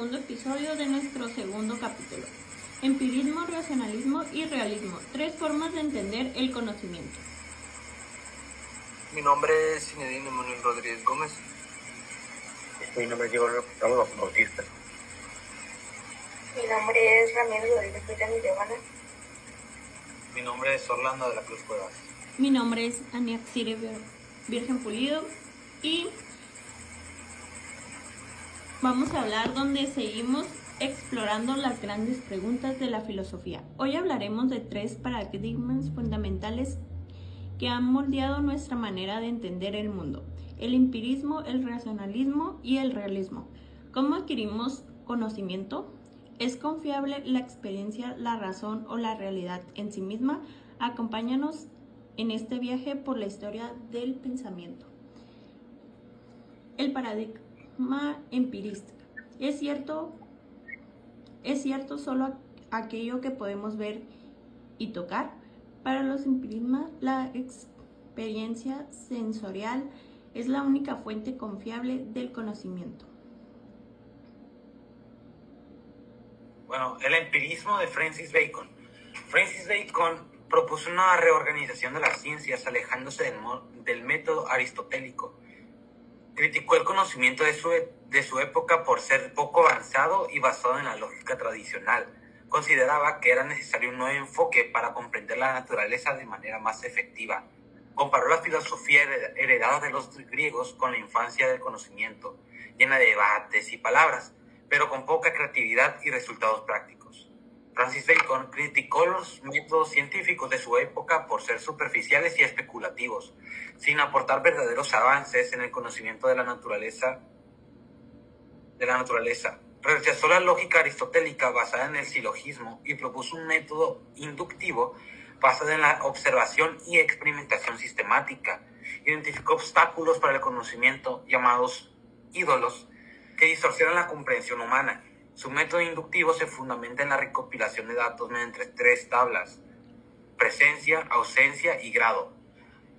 segundo episodio de nuestro segundo capítulo. Empirismo, racionalismo y realismo. 3 formas de entender el conocimiento. Mi nombre es Zinedine Emanuel Rodríguez Gómez. Mi nombre es Diego Gustavo Bautista. Mi nombre es Ramiro Rodríguez Villana. Mi nombre es Orlando de la Cruz Cuevas. Mi nombre es Aniaxire Virgen Pulido y vamos a hablar donde seguimos explorando las grandes preguntas de la filosofía. Hoy hablaremos de 3 paradigmas fundamentales que han moldeado nuestra manera de entender el mundo: el empirismo, el racionalismo y el realismo. ¿Cómo adquirimos conocimiento? ¿Es confiable la experiencia, la razón o la realidad en sí misma? Acompáñanos en este viaje por la historia del pensamiento. El paradigma empirista. ¿Es cierto solo aquello que podemos ver y tocar? Para los empiristas, la experiencia sensorial es la única fuente confiable del conocimiento. Bueno, el empirismo de Francis Bacon. Francis Bacon propuso una reorganización de las ciencias alejándose del método aristotélico. Criticó el conocimiento de su época por ser poco avanzado y basado en la lógica tradicional. Consideraba que era necesario un nuevo enfoque para comprender la naturaleza de manera más efectiva. Comparó la filosofía heredada de los griegos con la infancia del conocimiento, llena de debates y palabras, pero con poca creatividad y resultados prácticos. Francis Bacon criticó los métodos científicos de su época por ser superficiales y especulativos, sin aportar verdaderos avances en el conocimiento de la naturaleza. Rechazó la lógica aristotélica basada en el silogismo y propuso un método inductivo basado en la observación y experimentación sistemática. Identificó obstáculos para el conocimiento, llamados ídolos, que distorsionan la comprensión humana. Su método inductivo se fundamenta en la recopilación de datos mediante 3 tablas: presencia, ausencia y grado,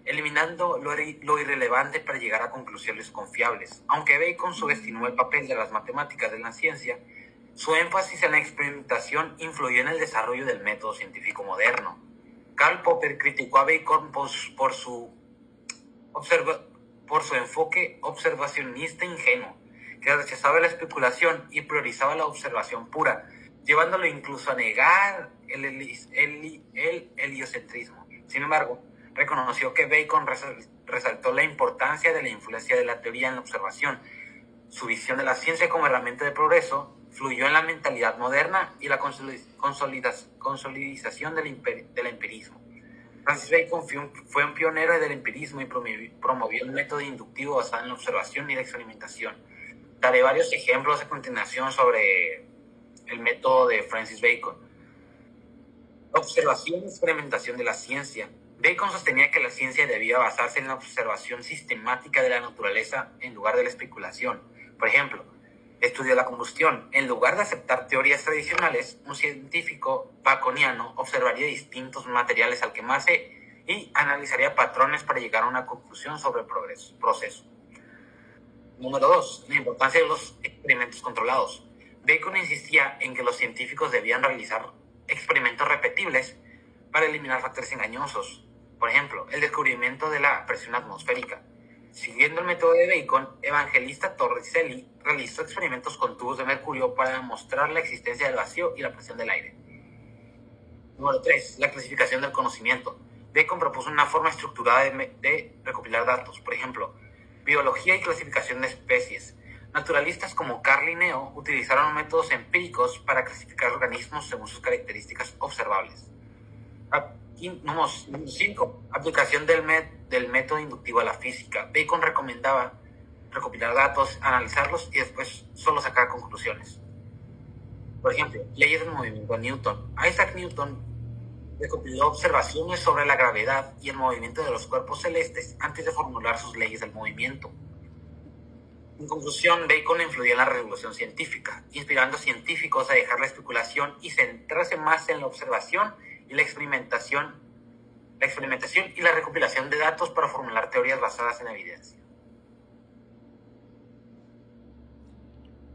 eliminando lo irrelevante para llegar a conclusiones confiables. Aunque Bacon subestimó el papel de las matemáticas en la ciencia, su énfasis en la experimentación influyó en el desarrollo del método científico moderno. Karl Popper criticó a Bacon por su enfoque observacionista ingenuo, que rechazaba la especulación y priorizaba la observación pura, llevándolo incluso a negar el heliocentrismo. Sin embargo, reconoció que Bacon resaltó la importancia de la influencia de la teoría en la observación. Su visión de la ciencia como herramienta de progreso fluyó en la mentalidad moderna y la consolidación del empirismo. Francis Bacon fue un pionero del empirismo y promovió el método inductivo basado en la observación y la experimentación. Daré varios ejemplos a continuación sobre el método de Francis Bacon. Observación y experimentación de la ciencia. Bacon sostenía que la ciencia debía basarse en la observación sistemática de la naturaleza en lugar de la especulación. Por ejemplo, estudió la combustión. En lugar de aceptar teorías tradicionales, un científico baconiano observaría distintos materiales al quemarse y analizaría patrones para llegar a una conclusión sobre el proceso. Número 2. La importancia de los experimentos controlados. Bacon insistía en que los científicos debían realizar experimentos repetibles para eliminar factores engañosos. Por ejemplo, el descubrimiento de la presión atmosférica. Siguiendo el método de Bacon, Evangelista Torricelli realizó experimentos con tubos de mercurio para demostrar la existencia del vacío y la presión del aire. Número 3. La clasificación del conocimiento. Bacon propuso una forma estructurada de recopilar datos. Por ejemplo, biología y clasificación de especies. Naturalistas como Carl Linneo utilizaron métodos empíricos para clasificar organismos según sus características observables. Número 5. Aplicación del método inductivo a la física. Bacon recomendaba recopilar datos, analizarlos y después solo sacar conclusiones. Por ejemplo, leyes del movimiento de Newton. Isaac Newton recopiló observaciones sobre la gravedad y el movimiento de los cuerpos celestes antes de formular sus leyes del movimiento. En conclusión, Bacon influyó en la revolución científica, inspirando a científicos a dejar la especulación y centrarse más en la observación y la experimentación y la recopilación de datos para formular teorías basadas en evidencia.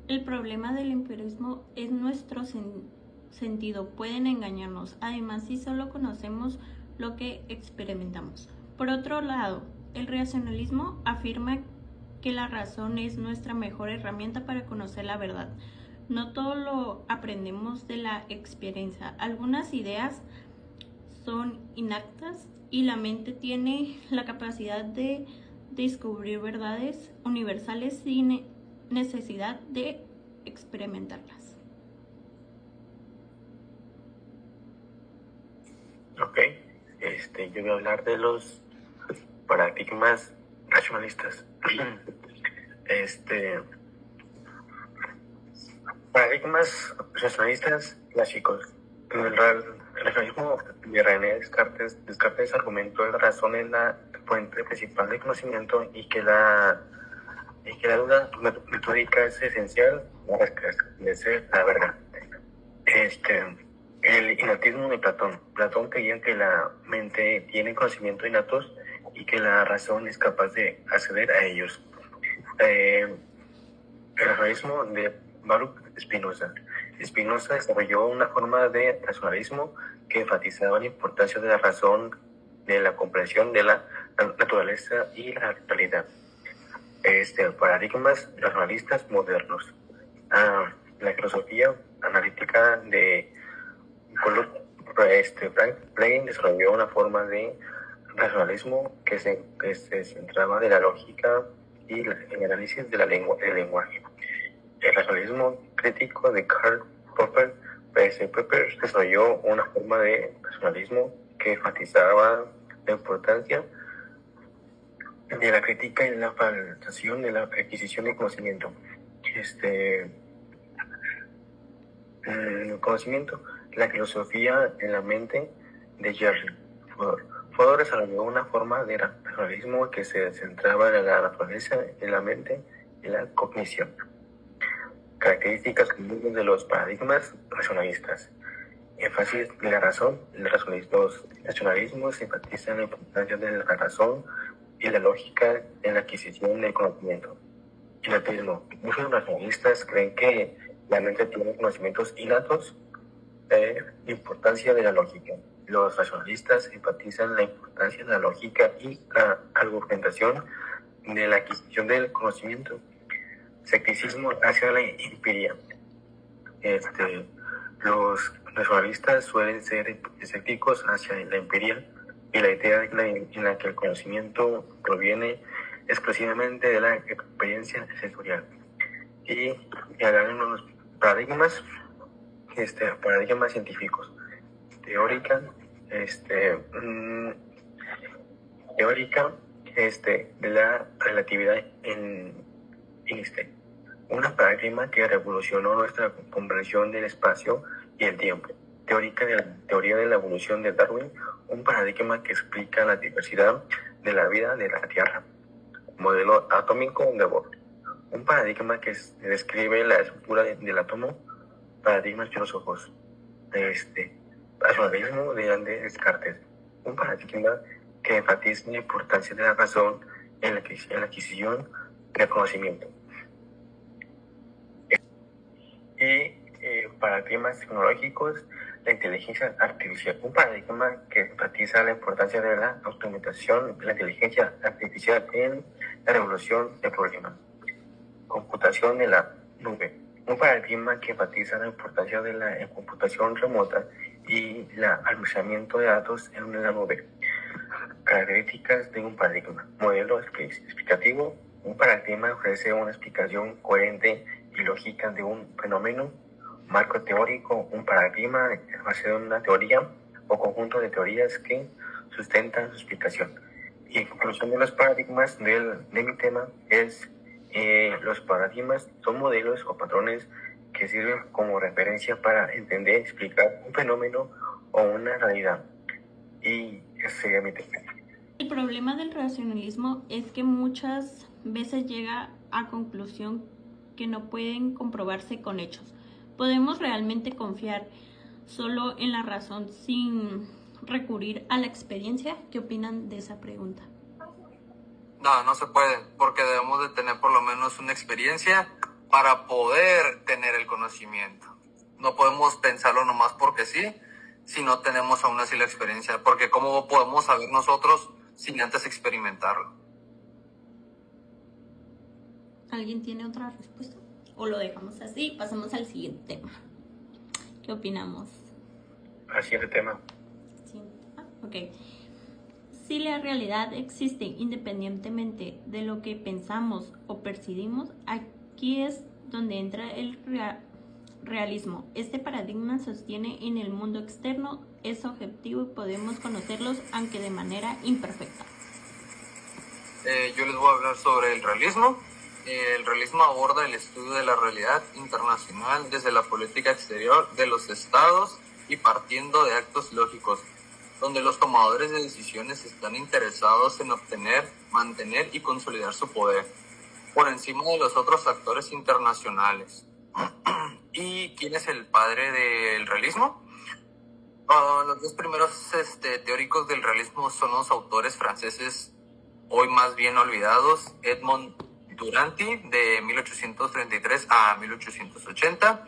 El problema del empirismo es nuestro sentido. Pueden engañarnos, además si solo conocemos lo que experimentamos. Por otro lado, el racionalismo afirma que la razón es nuestra mejor herramienta para conocer la verdad. No todo lo aprendemos de la experiencia. Algunas ideas son innatas y la mente tiene la capacidad de descubrir verdades universales sin necesidad de experimentarlas. Ok, yo voy a hablar de los paradigmas racionalistas. Paradigmas racionalistas clásicos. El racionalismo de René Descartes argumentó que la razón es la fuente principal del conocimiento y que la duda metódica es esencial para establecer la verdad. El innatismo de Platón. Platón creía que la mente tiene conocimientos innatos y que la razón es capaz de acceder a ellos. El racionalismo de Baruch Spinoza. Spinoza desarrolló una forma de racionalismo que enfatizaba la importancia de la razón, de la comprensión de la naturaleza y la realidad. Paradigmas racionalistas modernos. La filosofía analítica de Frank Plain desarrolló una forma de racionalismo que se centraba en la lógica y el análisis de del lenguaje. El racionalismo crítico de Karl Popper desarrolló una forma de racionalismo que enfatizaba la importancia de la crítica y la falsación de la adquisición de conocimiento. Conocimiento, la filosofía en la mente de Jerry Fodor. Fodor desarrolló una forma de racionalismo que se centraba en la naturaleza, en la mente y la cognición. Características comunes de los paradigmas racionalistas. Énfasis de la razón. Los racionalismos enfatizan la importancia de la razón y la lógica en la adquisición del conocimiento. Innatismo. Muchos racionalistas creen que la mente tiene conocimientos innatos. Importancia de la lógica. Los racionalistas enfatizan la importancia de la lógica y la argumentación de la adquisición del conocimiento. Escepticismo hacia la empiria. Los racionalistas suelen ser escépticos hacia la empiria y la idea en la que el conocimiento proviene exclusivamente de la experiencia sensorial. Y hablan unos paradigmas científicos. Teórica de la relatividad en Einstein. Un paradigma que revolucionó nuestra comprensión del espacio y el tiempo. Teoría de la evolución de Darwin, un paradigma que explica la diversidad de la vida de la Tierra. Modelo atómico de Bohr, un paradigma que describe la estructura del átomo. Paradigmas filosóficos. Racionalismo de Descartes, un paradigma que enfatiza la importancia de la razón en la adquisición del conocimiento. Y paradigmas tecnológicos, la inteligencia artificial, un paradigma que enfatiza la importancia de la automatización de la inteligencia artificial en la revolución de problemas. Computación de la nube, un paradigma que enfatiza la importancia de la computación remota y el almacenamiento de datos en la nube. Características de un paradigma. Modelo explicativo. Un paradigma ofrece una explicación coherente y lógica de un fenómeno. Marco teórico. Un paradigma es base de una teoría o conjunto de teorías que sustentan su explicación. Y en conclusión de los paradigmas de mi tema es los paradigmas son modelos o patrones que sirven como referencia para entender, explicar un fenómeno o una realidad. Y ese sería mi tema. El problema del racionalismo es que muchas veces llega a conclusión que no pueden comprobarse con hechos. ¿Podemos realmente confiar solo en la razón sin recurrir a la experiencia? ¿Qué opinan de esa pregunta? No se puede, porque debemos de tener por lo menos una experiencia para poder tener el conocimiento. No podemos pensarlo nomás porque sí, si no tenemos aún así la experiencia, porque ¿cómo podemos saber nosotros sin antes experimentarlo? ¿Alguien tiene otra respuesta? ¿O lo dejamos así? Pasamos al siguiente tema. ¿Qué opinamos? Al siguiente tema. Ok. Si la realidad existe independientemente de lo que pensamos o percibimos, aquí es donde entra el realismo. Este paradigma sostiene en el mundo externo, es objetivo y podemos conocerlos aunque de manera imperfecta. Yo les voy a hablar sobre el realismo. El realismo aborda el estudio de la realidad internacional desde la política exterior de los estados y partiendo de actos lógicos, donde los tomadores de decisiones están interesados en obtener, mantener y consolidar su poder por encima de los otros actores internacionales. ¿Y quién es el padre del realismo? Los dos primeros teóricos del realismo son los autores franceses hoy más bien olvidados, Edmond Duranty, de 1833 a 1880,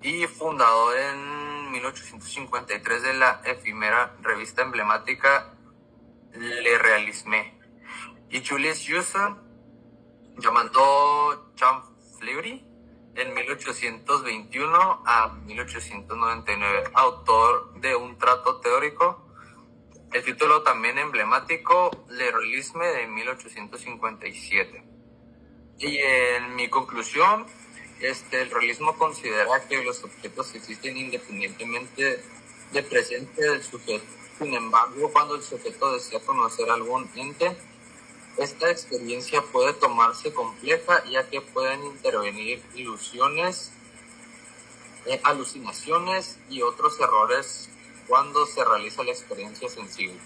y fundador en 1853 de la efímera revista emblemática Le Réalisme, y Julius Joussin, llamado Champfleury, en 1821 a 1899, autor de un trato teórico. El título también emblemático, Le Réalisme, de 1857. Y en mi conclusión, el realismo considera que los objetos existen independientemente del presente del sujeto. Sin embargo, cuando el sujeto desea conocer algún ente, esta experiencia puede tomarse compleja, ya que pueden intervenir ilusiones, alucinaciones y otros errores cuando se realiza la experiencia sensible.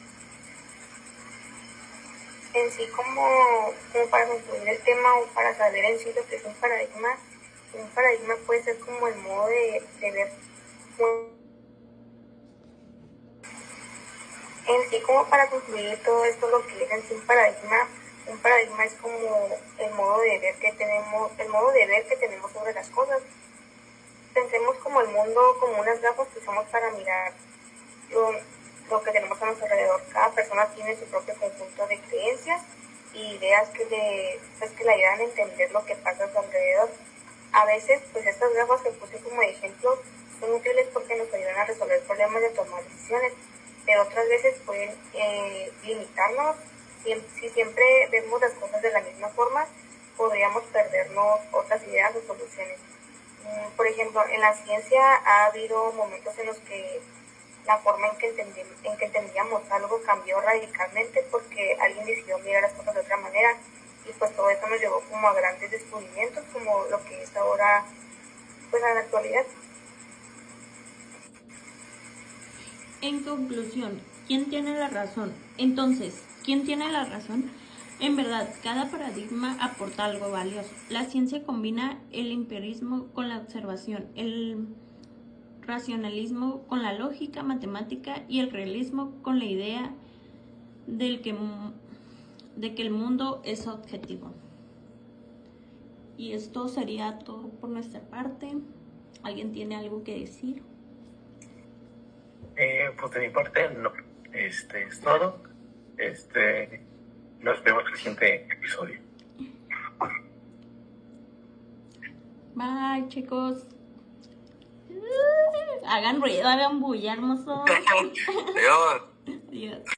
En sí, como para concluir el tema o para saber en sí lo que es un paradigma puede ser como el modo de ver. En sí, como para concluir todo esto, lo que es en sí un paradigma es como el modo de ver que tenemos sobre las cosas. Pensemos como el mundo como unas gafas que usamos para mirar lo que tenemos a nuestro alrededor. Cada persona tiene su propio conjunto de creencias y ideas que le ayudan a entender lo que pasa a su alrededor. A veces, pues estas gafas que puse como ejemplo son útiles porque nos ayudan a resolver problemas y a tomar decisiones, pero otras veces pueden limitarnos. Si siempre vemos las cosas de la misma forma, podríamos perdernos otras ideas o soluciones. Por ejemplo, en la ciencia ha habido momentos en los que la forma en que entendíamos algo cambió radicalmente porque alguien decidió mirar las cosas de otra manera, y pues todo eso nos llevó como a grandes descubrimientos como lo que es ahora, pues en la actualidad. En conclusión, ¿quién tiene la razón? Entonces, ¿quién tiene la razón? En verdad, cada paradigma aporta algo valioso. La ciencia combina el empirismo con la observación, el racionalismo con la lógica matemática y el realismo con la idea de que el mundo es objetivo. Y esto sería todo por nuestra parte. ¿Alguien tiene algo que decir? Pues de mi parte, no. Es todo. Nos vemos en el siguiente episodio. Bye, chicos. Hagan ruido, hagan bulla, hermoso. Adiós. Adiós.